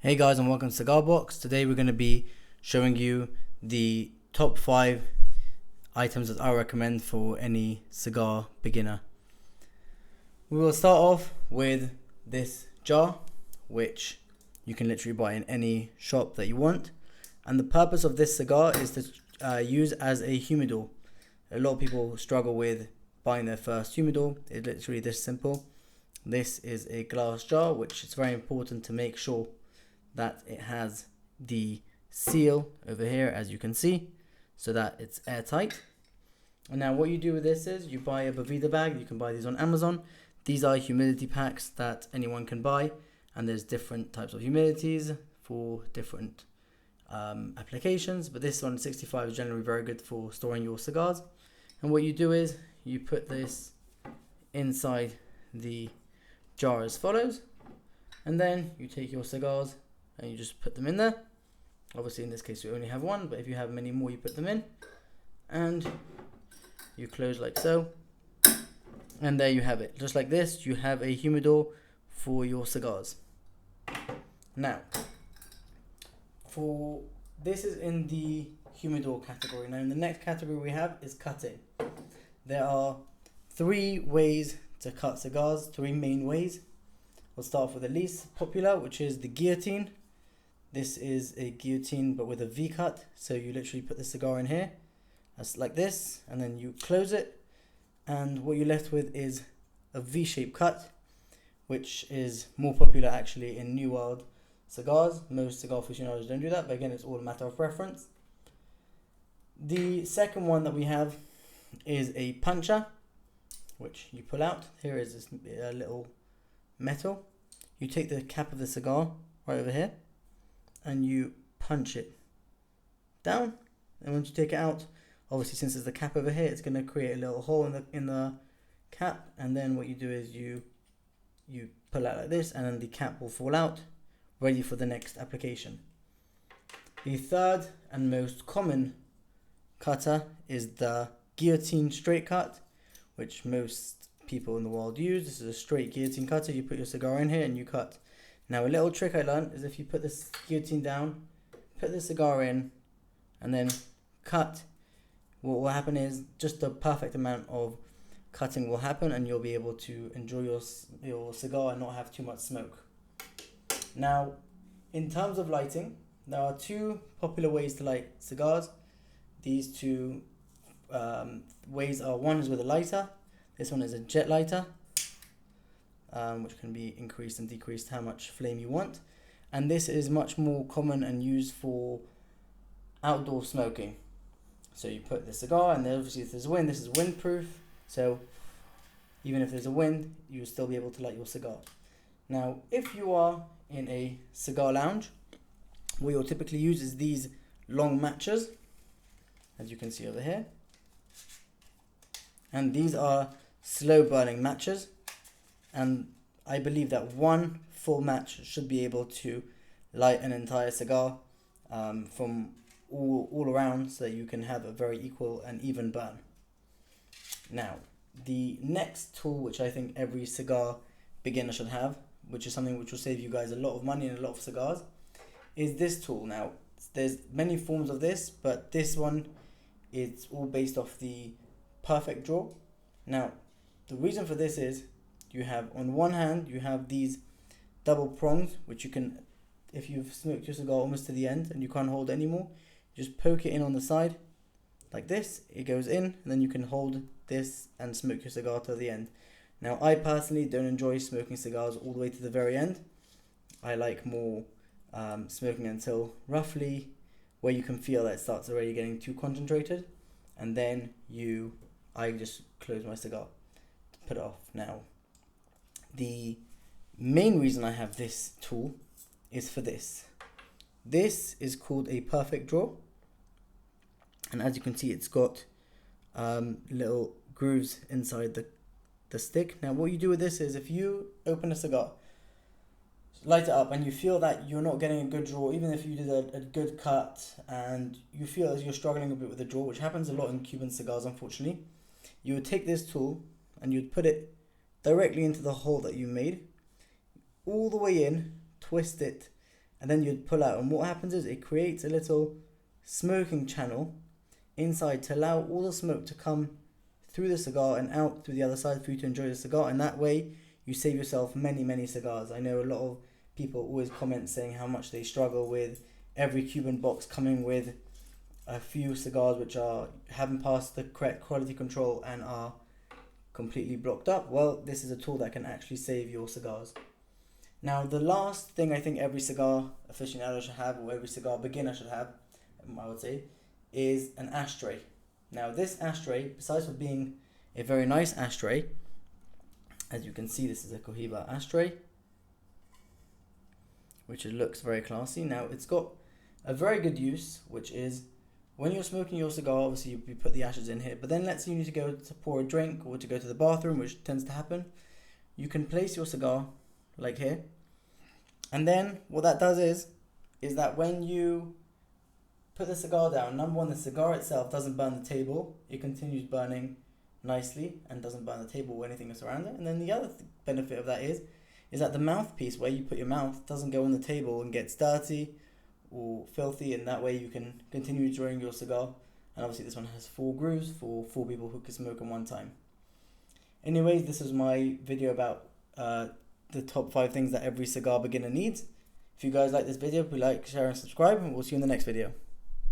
Hey guys, and welcome to Cigar Box. Today we're going to be showing you the top 5 items that I recommend for any cigar beginner. We will start off with this jar, which you can literally buy in any shop that you want. And the purpose of this cigar is to use as a humidor. A lot of people struggle with buying their first humidor. It's literally this simple. This is a glass jar, which is very important to make sure that it has the seal over here, as you can see, so that it's airtight. And now what you do with this is you buy a Boveda bag. You can buy these on Amazon. These are humidity packs that anyone can buy, and there's different types of humidities for different applications, but this one 65 is generally very good for storing your cigars. And what you do is you put this inside the jar as follows, and then you take your cigars and you just put them in there. Obviously in this case we only have one, but if you have many more, you put them in and you close like so, and there you have it. Just like this, you have a humidor for your cigars. Now this is in the humidor category. Now in the next category we have is cutting. There are 3 ways to cut cigars, 3 main ways. We'll start off with the least popular, which is the guillotine. This is a guillotine but with a V cut. So you literally put the cigar in here, that's like this, and then you close it, and what you're left with is a V-shaped cut, which is more popular actually in New World cigars. Most cigar aficionados don't do that, but again, it's all a matter of preference. The second one that we have is a puncher, which you pull out. Here is this little metal. You take the cap of the cigar right over here and you punch it down, and once you take it out, obviously since there's the cap over here, it's going to create a little hole in the cap, and then what you do is you pull out like this, and then the cap will fall out, ready for the next application. The third and most common cutter is the guillotine straight cut, which most people in the world use. This is a straight guillotine cutter. You put your cigar in here and you cut. Now a little trick I learned is if you put this guillotine down, put the cigar in, and then cut, what will happen is just the perfect amount of cutting will happen, and you'll be able to enjoy your cigar and not have too much smoke. Now in terms of lighting, there are 2 popular ways to light cigars. These 2 ways are, one is with a lighter. This one is a jet lighter, which can be increased and decreased how much flame you want. And this is much more common and used for outdoor smoking. So you put the cigar, and then obviously if there's wind, this is windproof. So even if there's a wind, you'll still be able to light your cigar. Now, if you are in a cigar lounge, what you'll typically use is these long matches, as you can see over here. And these are slow burning matches, and I believe that one full match should be able to light an entire cigar from all around, so that you can have a very equal and even burn. Now the next tool, which I think every cigar beginner should have, which is something which will save you guys a lot of money and a lot of cigars, is this tool. Now there's many forms of this, but this one, it's all based off the perfect draw. Now the reason for this is you have, on one hand, you have these double prongs, which you can, if you've smoked your cigar almost to the end and you can't hold it anymore, you just poke it in on the side like this, it goes in, and then you can hold this and smoke your cigar to the end. Now I personally don't enjoy smoking cigars all the way to the very end. I like more smoking until roughly where you can feel that it starts already getting too concentrated, and then I just close my cigar to put it off. Now the main reason I have this tool is for this. This is called a perfect draw, and as you can see, it's got little grooves inside the stick. Now what you do with this is, if you open a cigar, light it up, and you feel that you're not getting a good draw, even if you did a good cut and you feel as you're struggling a bit with the draw, which happens a lot in Cuban cigars unfortunately, you would take this tool and you'd put it directly into the hole that you made, all the way in, twist it, and then you'd pull out, and what happens is it creates a little smoking channel inside to allow all the smoke to come through the cigar and out through the other side for you to enjoy the cigar, and that way you save yourself many cigars. I know a lot of people always comment saying how much they struggle with every Cuban box coming with a few cigars which haven't passed the correct quality control and are completely blocked up. Well, this is a tool that can actually save your cigars. Now, the last thing I think every cigar aficionado should have, or every cigar beginner should have, I would say, is an ashtray. Now, this ashtray, besides for being a very nice ashtray, as you can see, this is a Cohiba ashtray, which looks very classy. Now, it's got a very good use, which is when you're smoking your cigar, obviously you put the ashes in here, but then let's say you need to go to pour a drink or to go to the bathroom, which tends to happen. You can place your cigar like here, and then what that does is that when you put the cigar down, number one, the cigar itself doesn't burn the table. It continues burning nicely and doesn't burn the table or anything that's around it. And then the other benefit of that is that the mouthpiece where you put your mouth doesn't go on the table and gets dirty or filthy, and that way you can continue enjoying your cigar. And obviously this one has 4 grooves for 4 people who can smoke in one time. Anyways, this is my video about the top 5 things that every cigar beginner needs. If you guys like this video, please like, share and subscribe, and we'll see you in the next video.